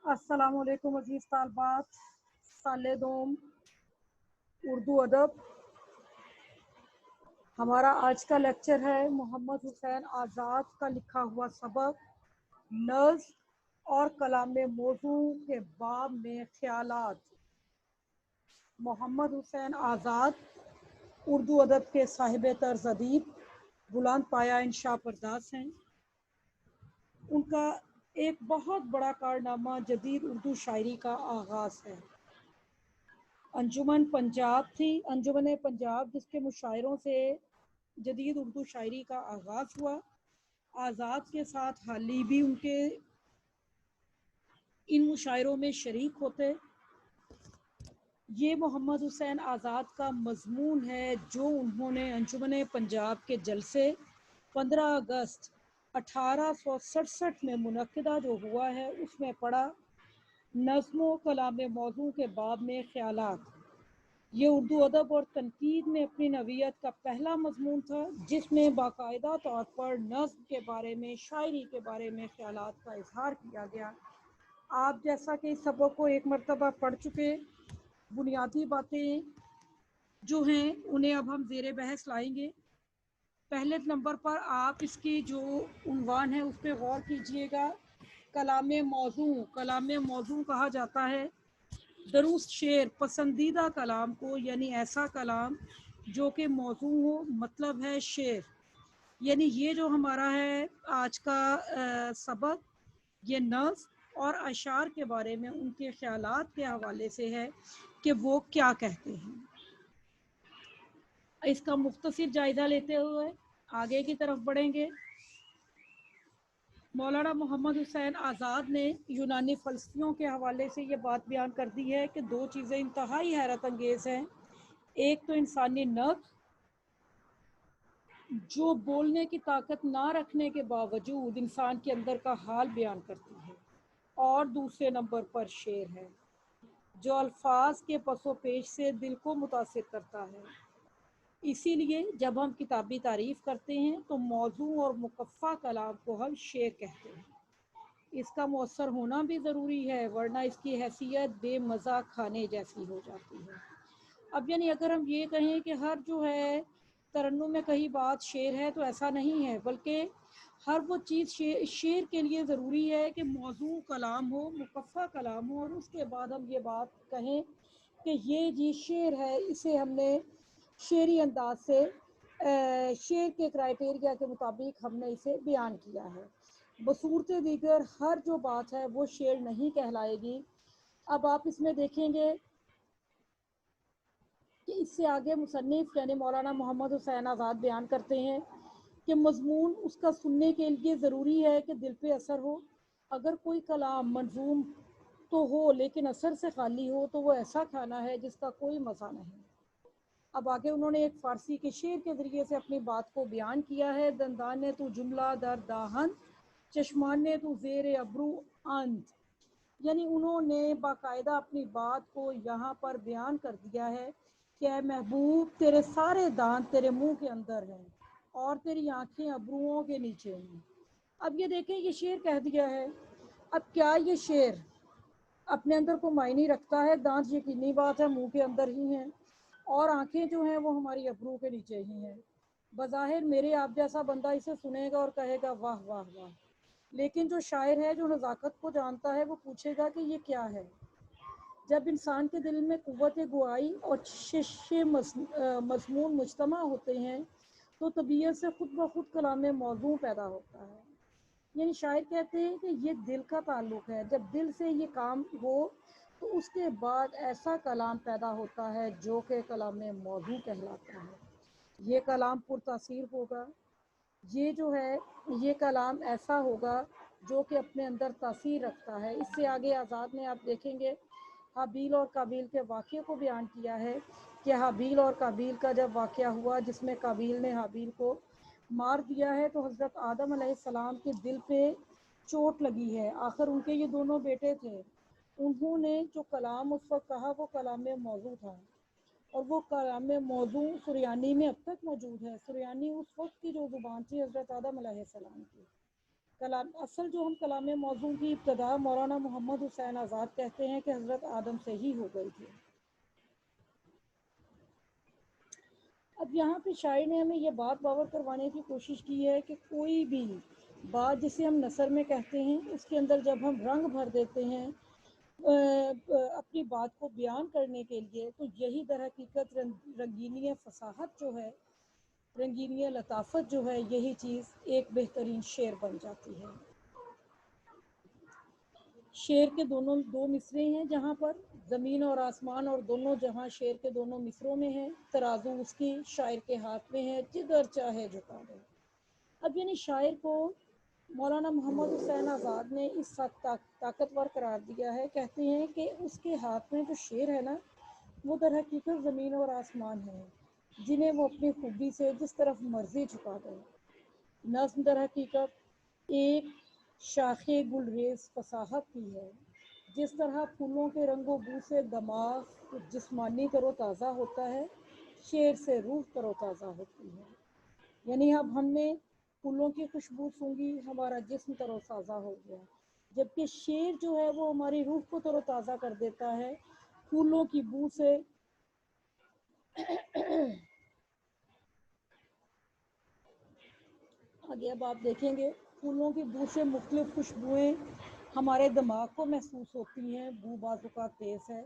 السلام علیکم عزیز طالبات، سال دوم اردو ادب۔ ہمارا آج کا لیکچر ہے محمد حسین آزاد کا لکھا ہوا سبق نظم اور کلام موضوع کے باب میں خیالات۔ محمد حسین آزاد اردو ادب کے صاحب طرز ادیب بلند پایہ انشاء پرداز ہیں۔ ان کا ایک بہت بڑا کارنامہ جدید اردو شاعری کا آغاز ہے۔ انجمن پنجاب تھی، انجمن پنجاب جس کے مشاعروں سے جدید اردو شاعری کا آغاز ہوا۔ آزاد کے ساتھ حالی بھی ان کے ان مشاعروں میں شریک ہوتے۔ یہ محمد حسین آزاد کا مضمون ہے جو انہوں نے انجمن پنجاب کے جلسے 15 اگست 1867 میں منعقدہ جو ہوا ہے اس میں پڑھا۔ نظم و کلام موضوع کے باب میں خیالات، یہ اردو ادب اور تنقید میں اپنی نوعیت کا پہلا مضمون تھا جس میں باقاعدہ طور پر نظم کے بارے میں، شاعری کے بارے میں خیالات کا اظہار کیا گیا۔ آپ جیسا کہ اس سبق کو ایک مرتبہ پڑھ چکے، بنیادی باتیں جو ہیں انہیں اب ہم زیر بحث لائیں گے۔ پہلے نمبر پر آپ اس کی جو عنوان ہے اس پہ غور کیجئے گا۔ کلام موضوع، کلام موضوع کہا جاتا ہے درست شعر، پسندیدہ کلام کو، یعنی ایسا کلام جو کہ موضوع ہو، مطلب ہے شعر۔ یعنی یہ جو ہمارا ہے آج کا سبق، یہ نظم اور اشعار کے بارے میں ان کے خیالات کے حوالے سے ہے کہ وہ کیا کہتے ہیں۔ اس کا مختصر جائزہ لیتے ہوئے آگے کی طرف بڑھیں گے۔ مولانا محمد حسین آزاد نے یونانی فلسفیوں کے حوالے سے یہ بات بیان کر دی ہے کہ دو چیزیں انتہائی حیرت انگیز ہیں۔ ایک تو انسانی نفس جو بولنے کی طاقت نہ رکھنے کے باوجود انسان کے اندر کا حال بیان کرتی ہے، اور دوسرے نمبر پر شعر ہے جو الفاظ کے پس و پیش سے دل کو متاثر کرتا ہے۔ اسی لیے جب ہم کتابی تعریف کرتے ہیں تو موضوع اور مقفع کلام کو ہم شعر کہتے ہیں۔ اس کا مؤثر ہونا بھی ضروری ہے، ورنہ اس کی حیثیت بے مزہ کھانے جیسی ہو جاتی ہے۔ اب یعنی اگر ہم یہ کہیں کہ ہر جو ہے ترنم میں کہیں بات شعر ہے تو ایسا نہیں ہے، بلکہ ہر وہ چیز شعر کے لیے ضروری ہے کہ موضوع کلام ہو، مقفع کلام ہو، اور اس کے بعد ہم یہ بات کہیں کہ یہ جی شعر ہے، اسے ہم نے شعری انداز سے شعر کے کرائٹیریا کے مطابق ہم نے اسے بیان کیا ہے۔ بصورت دیگر ہر جو بات ہے وہ شعر نہیں کہلائے گی۔ اب آپ اس میں دیکھیں گے کہ اس سے آگے مصنف یعنی مولانا محمد حسین آزاد بیان کرتے ہیں کہ مضمون اس کا سننے کے لیے ضروری ہے کہ دل پہ اثر ہو۔ اگر کوئی کلام منظوم تو ہو لیکن اثر سے خالی ہو تو وہ ایسا کھانا ہے جس کا کوئی مزہ نہیں۔ اب آگے انہوں نے ایک فارسی کے شعر کے ذریعے سے اپنی بات کو بیان کیا ہے۔ دندان نے تو جملہ در داہن، چشمان نے تو زیر ابرو اند، یعنی انہوں نے باقاعدہ اپنی بات کو یہاں پر بیان کر دیا ہے کہ اے محبوب تیرے سارے دانت تیرے منہ کے اندر ہیں اور تیری آنکھیں ابروؤں کے نیچے ہیں۔ اب یہ دیکھیں یہ شعر کہہ دیا ہے۔ اب کیا یہ شعر اپنے اندر کو معنی رکھتا ہے؟ دانت یقینی بات ہے منہ کے اندر ہی ہیں، اور آنکھیں جو ہیں وہ ہماری ابرو کے نیچے ہی ہیں۔ بظاہر میرے آپ جیسا بندہ اسے سنے گا اور کہے گا واہ واہ واہ، لیکن جو شاعر ہے، جو نزاکت کو جانتا ہے، وہ پوچھے گا کہ یہ کیا ہے۔ جب انسان کے دل میں قوت گوئی اور شش مضمون مجتمع ہوتے ہیں تو طبیعت سے خود بخود کلام موضوع پیدا ہوتا ہے۔ یعنی شاعر کہتے ہیں کہ یہ دل کا تعلق ہے، جب دل سے یہ کام ہو تو اس کے بعد ایسا کلام پیدا ہوتا ہے جو کہ کلام موضوع کہلاتا ہے۔ یہ کلام پر تاثیر ہوگا، یہ جو ہے یہ کلام ایسا ہوگا جو کہ اپنے اندر تاثیر رکھتا ہے۔ اس سے آگے آزاد میں آپ دیکھیں گے حابیل اور قابیل کے واقعے کو بیان کیا ہے کہ حابیل اور قابیل کا جب واقعہ ہوا جس میں قابیل نے حابیل کو مار دیا ہے تو حضرت آدم علیہ السلام کے دل پہ چوٹ لگی ہے۔ آخر ان کے یہ دونوں بیٹے تھے، انہوں نے جو کلام اس وقت کہا وہ کلام موضوع تھا، اور وہ کلام موضوع سریانی میں اب تک موجود ہے۔ سریانی اس وقت کی جو زبان تھی حضرت آدم علیہ السلام کی۔ कलाम असल जो हम कलाम मौजू की इब्तदा मौलाना मोहम्मद हुसैन आज़ाद कहते हैं कि हज़रत आदम से ही हो गई थी। अब यहाँ पे शायर ने हमें ये बात बावर करवाने की कोशिश की है कि कोई भी बात जिसे हम नसर में कहते हैं उसके अंदर जब हम रंग भर देते हैं अपनी बात को बयान करने के लिए, तो यही दर हकीकत रंगीनी फसाहत जो है, रंगीनी लताफत जो है, यही चीज़ एक बेहतरीन शेर बन जाती है। शेर के दोनों दो मिसरे हैं जहाँ पर ज़मीन और आसमान और दोनों जहाँ शेर के दोनों मिसरों में है, तराजू उसकी शायर के हाथ में है, जिधर चाहे झुका दे। अब यानी शायर को मौलाना मोहम्मद हुसैन आज़ाद ने इस ताकतवर करार दिया है। कहते हैं कि उसके हाथ में जो शेर है ना, वो दर हकीकत ज़मीन और आसमान है, जिन्हें वो अपनी खूबी से जिस तरफ मर्जी झुका दे। नज़्म दर हकीकत एक शाखे गुलरेज फसाहत की है। जिस तरह फूलों के रंगो बू से दमाग जिस्मानी तरोताज़ा होता है, शेर से रूह तरोताज़ा होती है। यानी अब हमने फूलों की खुशबू सूंघी, हमारा जिस्म तरोताज़ा हो गया, जबकि शेर जो है वो हमारी रूह को तरोताज़ा कर देता है फूलों की बू से। आगे अब आप देखेंगे फूलों की बू से मुख्तलिफ खुशबुएँ हमारे दिमाग को महसूस होती हैं। बू बाज़ों का तेज़ है,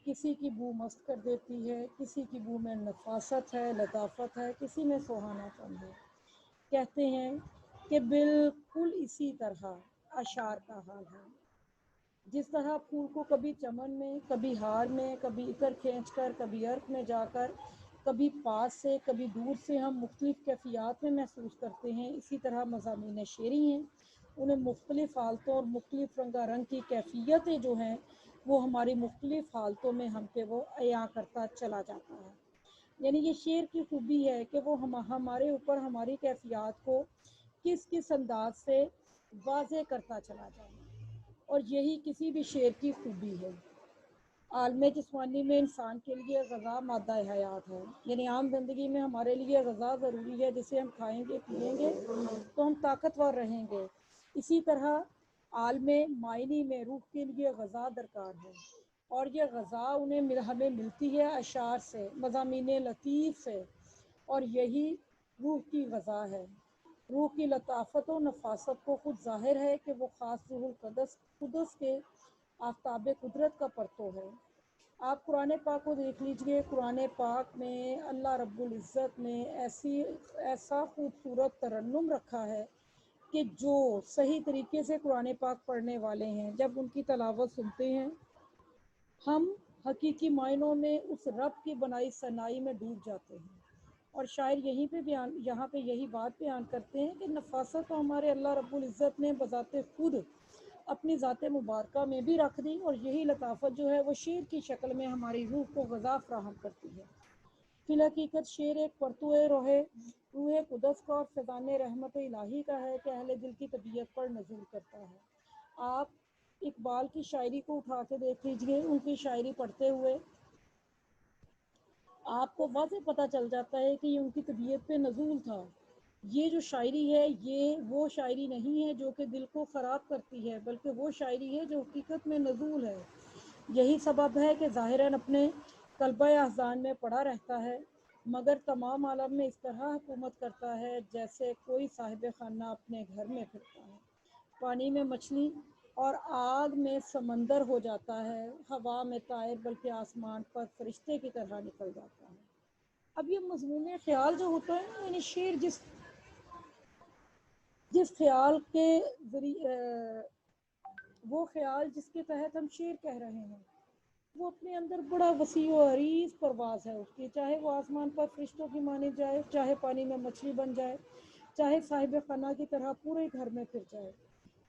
किसी की बू मस्त कर देती है, किसी की बू में नफासत है, लताफत है, किसी में सुहानापन है। कहते हैं कि बिल्कुल इसी तरह अशार का हाल है। जिस तरह फूल को कभी चमन में, कभी हार में, कभी इतर खींचकर, कभी अर्क में जाकर, कभी पास से कभी दूर से हम मुख्तलिफ कैफियत में महसूस करते हैं, इसी तरह मज़ामीन शेरी हैं, उन्हें मुख्तलिफ हालतों और मुख्तलिफ रंगारंग की कैफियतें जो हैं वो हमारी मुख्तलिफ हालतों में हम पे वो अया करता चला जाता है। यानी ये शेर की खूबी है कि वो हमारे ऊपर हमारी कैफियत को किस किस अंदाज से वाज़े करता चला जाए, और यही किसी भी शेर की खूबी है। आलम जिस्मानी में इंसान के लिए ग़ज़ा मादा हयात है, यानी आम ज़िंदगी में हमारे लिए ग़ज़ा ज़रूरी है, जिसे हम खाएंगे पिएंगे तो हम ताकतवर रहेंगे। इसी तरह आलम मायनी में रूह के लिए ग़ज़ा दरकार है, और ये ग़ज़ा उन्हें हमें मिलती है अशार से, मज़ामीन लतीफ़ से, और यही रूह की ग़ज़ा है। रूह की लताफत और नफासत को खुद ज़ाहिर है कि वो ख़ास रूहुल कुदस के आफ्ताब कुदरत का परतो है। आप कुरान पाक को देख लीजिए, कुरान पाक में अल्लाह रब्बुल इज़्ज़त ने ऐसा खूबसूरत तरन्नुम रखा है कि जो सही तरीके से कुरान पाक पढ़ने वाले हैं, जब उनकी तलावत सुनते हैं, हम हकीकी मायनों में उस रब की बनाई सनाई में डूब जाते हैं। और शायर यहाँ पे यही बात बयान करते हैं कि नफासत तो हमारे अल्लाह रब्बुल इज़्ज़त ने बज़ाते खुद अपनी ज़ात मुबारका में भी रख दी, और यही लताफत जो है वो शेर की शक्ल में हमारी रूह को ग़ज़ा फराहम करती है। फिल हकीकत शेर एक परतुए रूह कुदस का और फैज़ान रहमत इलाही का है कि अहले दिल की तबीयत पर नज़ूल करता है। आप इकबाल की शायरी को उठा के देख लीजिए, उनकी शायरी पढ़ते हुए आपको वाज़े पता चल जाता है कि ये उनकी तबीयत पे नज़ूल था। ये जो शायरी है ये वो शायरी नहीं है जो कि दिल को ख़राब करती है, बल्कि वो शायरी है जो हकीकत में नज़ूल है। यही सबब है कि ज़ाहिरन अपने कल्बा अहज़ान में पड़ा रहता है, मगर तमाम आलम में इस तरह हुकूमत करता है जैसे कोई साहिब खाना अपने घर में फिरता है। पानी में मछली और आग में समंदर हो जाता है, हवा में तायर बल्कि आसमान पर फरिश्ते की तरह निकल जाता है। अब ये मज़मून ख्याल जो होता है ना, यानी शेर जिस जिस ख्याल के जरिए वो ख्याल जिसके तहत हम शेर कह रहे हैं, वो अपने अंदर बड़ा वसी व अरीज परवाज़ है उसकी, चाहे वो आसमान पर फरिश्तों की माने जाए, चाहे पानी में मछली बन जाए, चाहे साहिब खाना की तरह पूरे घर में फिर जाए।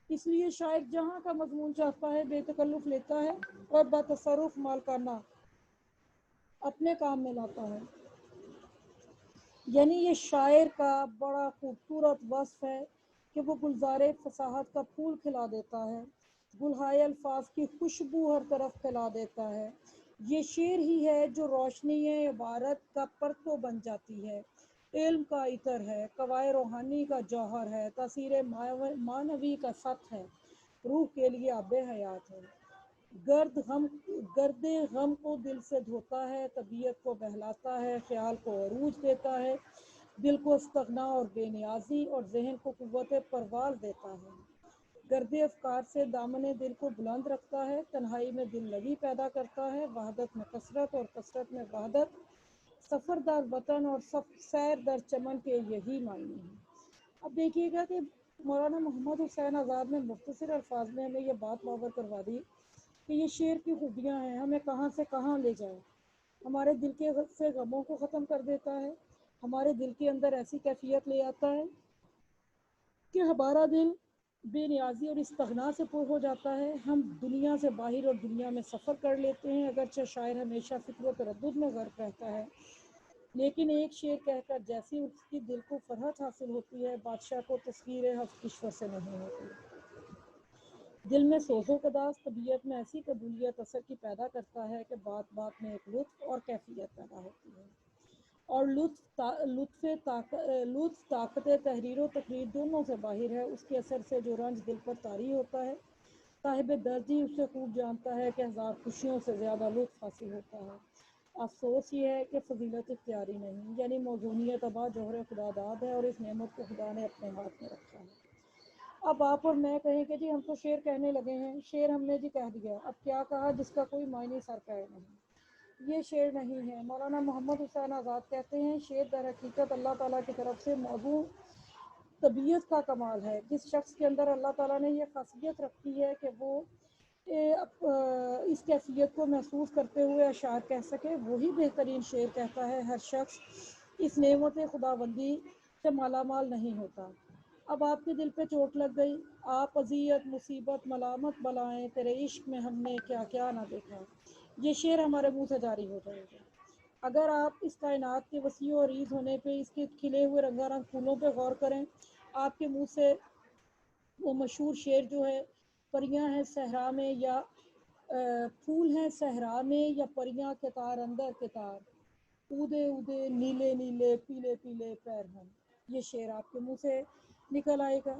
इसलिए शायर जहाँ का मजमून चाहता है बेतकल्लुफ़ लेता है और बातसरुफ़ मालकाना अपने काम में लाता है। यानी ये शायर का बड़ा खूबसूरत वصف है कि वो गुलज़ारे फसाहत का फूल खिला देता है, गुलहाए अल्फाज की खुशबू हर तरफ फैला देता है। ये शेर ही है जो रोशनी इबारत का परतो बन जाती है, इल्म का इतर है, कवाए रूहानी का जौहर है, तासीर मानवी का सत है, रूह के लिए आबे हयात है। गर्द गम गर्द गम को दिल से धोता है, तबीयत को बहलाता है, ख्याल को अरूज देता है, दिल को इस्तगना और बेनियाजी और जहन को कुव्वत परवाज देता है। गर्द अफकार से दामने दिल को बुलंद रखता है, तन्हाई में दिल लगी पैदा करता है, वहदत में कसरत और कसरत में वहदत, सफ़र दर वतन और सैर दर चमन के यही मायने हैं। अब देखिएगा कि मौलाना मोहम्मद हुसैन आज़ाद ने मुख्तसर अल्फाज में हमें ये बात बावर करवा दी कि ये शेर की खूबियाँ हैं, हमें कहाँ से कहाँ ले जाए। हमारे दिल के से गमों को ख़त्म कर देता है, हमारे दिल के अंदर ऐसी कैफियत ले आता है कि हमारा दिल बेनियाजी और इस्तगना से पुर हो जाता है। हम दुनिया से बाहर और दुनिया में सफ़र कर लेते हैं, अगरचे शायर हमेशा फ़िक्र व तरद्दुद में गर्क रहता है, लेकिन एक शेर कहकर जैसी उसकी दिल को फरहत हासिल होती है, बादशाह को तस्वीर हफ़ किश्वर से नहीं होती। दिल में सोज़ो कदास, तबीयत में ऐसी कबूलियत असर की पैदा करता है कि बात बात में एक लुत्फ़ और कैफियत पैदा होती है, और लुत्फ़ ताकत तहरीर व तकरीर दोनों से बाहर है। उसके असर से जो रंज दिल पर तारी होता है, साहिब दर्द ही उसे खूब जानता है कि हज़ार खुशियों से ज़्यादा लुत्फ़ हासिल होता है। अफसोस ये है कि फजीलत इख्तियारी नहीं, यानी मौजूनियत अबा जौहर खुदादाद है, और इस नेमत को खुदा ने अपने हाथ में रखा है। अब आप और मैं कहें कि जी हम तो शेर कहने लगे हैं, शेर हमने जी कह दिया, अब क्या कहा जिसका कोई मायने सर पैर नहीं। ये शेर नहीं है। मौलाना मोहम्मद हुसैन आज़ाद कहते हैं, शेर दर हकीकत अल्लाह ताला की तरफ से मौजू तबीयत का कमाल है। जिस शख्स के अंदर अल्लाह ताला ने यह खासियत रखी है कि वो इस कैफियत को महसूस करते हुए अशार कह सके, वही बेहतरीन शेर कहता है। हर शख्स इस नेमत खुदाबंदी से मालामाल नहीं होता। अब आपके दिल पे चोट लग गई, आप अजियत मुसीबत मलामत बलाएं, तेरे इश्क में हमने क्या क्या ना देखा, ये शेर हमारे मुंह से जारी हो जाएगा। अगर आप इस कायनात के वसी और रीज़ होने पे, इसके खिले हुए रंगारंग फूलों पे गौर करें, आपके मुंह से वो मशहूर शेर जो है, परियां हैं सहरा में या फूल हैं सहरा में या परियां के तार अंदर के तार, उदे उदे नीले नीले पीले पीले पैर हैं, ये शेर आपके मुंह से निकल आएगा।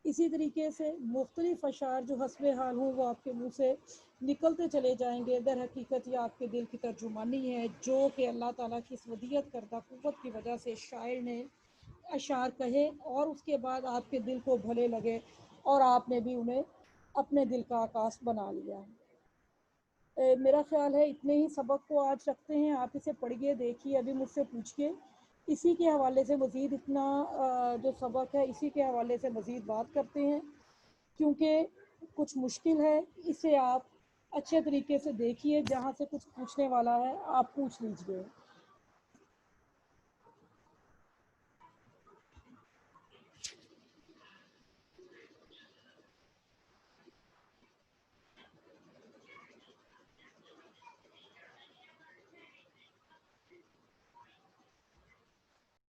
इसी तरीके से मुख्तलिफ अशार जो हस्बे हाल हों वो आपके मुंह से निकलते चले जाएंगे। दर हकीकत ये आपके दिल की तर्जुमानी है, जो कि अल्लाह ताला की इस वदियत करदा कुव्वत की वजह से शायर ने अशार कहे, और उसके बाद आपके दिल को भले लगे और आपने भी उन्हें अपने दिल का आकाश बना लिया है। मेरा ख्याल है इतने ही सबक को आज रखते हैं। आप इसे पढ़िए, देखिए, अभी मुझसे पूछिए, इसी के हवाले से मज़ीद इतना जो सबक है इसी के हवाले से मज़ीद बात करते हैं, क्योंकि कुछ मुश्किल है। इसे आप अच्छे तरीके से देखिए, जहाँ से कुछ पूछने वाला है आप पूछ लीजिए।